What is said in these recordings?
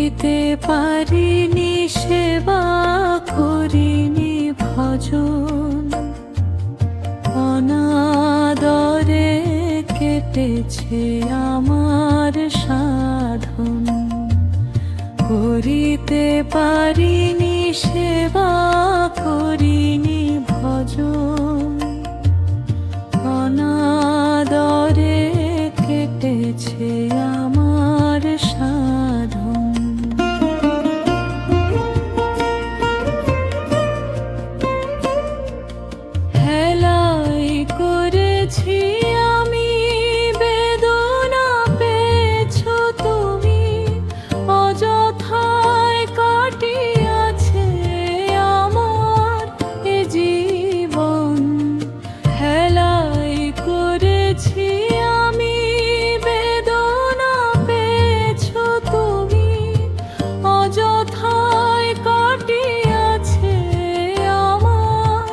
করিতে পারিনি সেবা, করিনি ভজন, অনাদরে কেটেছে আমার সাধন। করিতে পারিনি সেবা, করিনি ভজন, অনাদরে কেটেছে আমার সাধন। হেলাই করেছি আমি, বেদনা পেয়েছো তুমি, অযথায় কাটিয়াছে আমার এ জীবন। হেলাই করেছি আমি, বেদনা পেয়েছো তুমি, অযথায় কাটিয়াছে আমার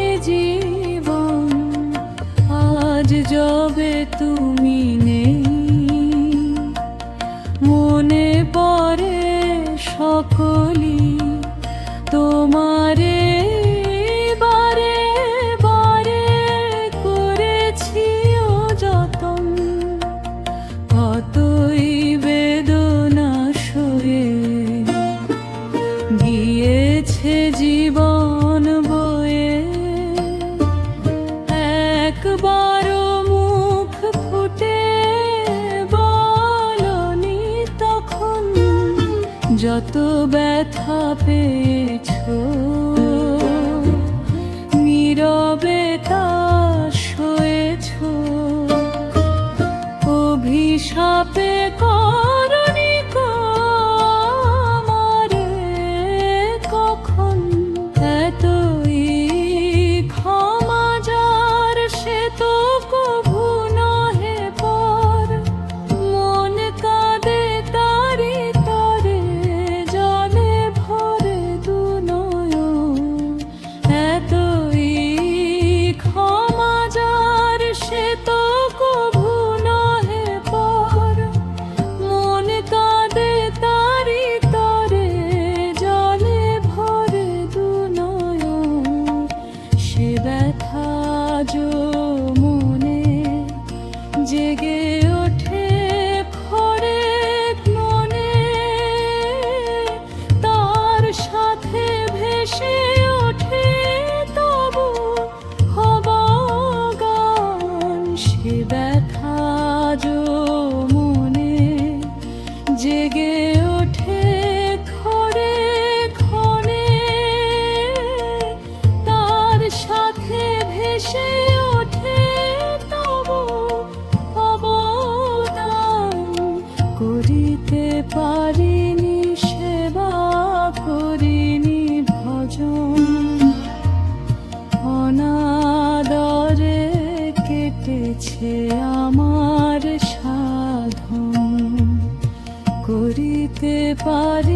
এ জীবন। আজ যবে তুমি নেই, মনে পড়ে সকলি তোমারে, বারে বারে করেছি ও যতন। কতই বেদনা সয়ে গিয়েছে জীবন বয়ে, একবারও মুখ ফুটে বলনি তখন, যত ব্যথা পেয়েছো নীরবে তা সয়েছো। অভিশাপে করনি কো আমারে কখন, এতই ক্ষমা যার সে তো কভু নহে পর। মন কাঁদে তারি তরে, জলে ভরে দু নয়ন। এতই ক্ষমা যার সে তো কভু নহে পর। মন কাঁদে তারি তরে, জলে ভরে দু নয়ন। সে ব্যথা যো মনে জেগে ওঠে খড়েক মনে, তার সাথে ভেসে ওঠে তবু হবগান। সে ব্যথা যো মনে জেগে ওঠে খড়ে ক্ষণে, তার সাথে ভেসে ওঠে তবু অবদান। করিতে পারিনি সেবা, করিনি ভজন, অনাদরে কেটেছে আমার সাধন। করিতে পারি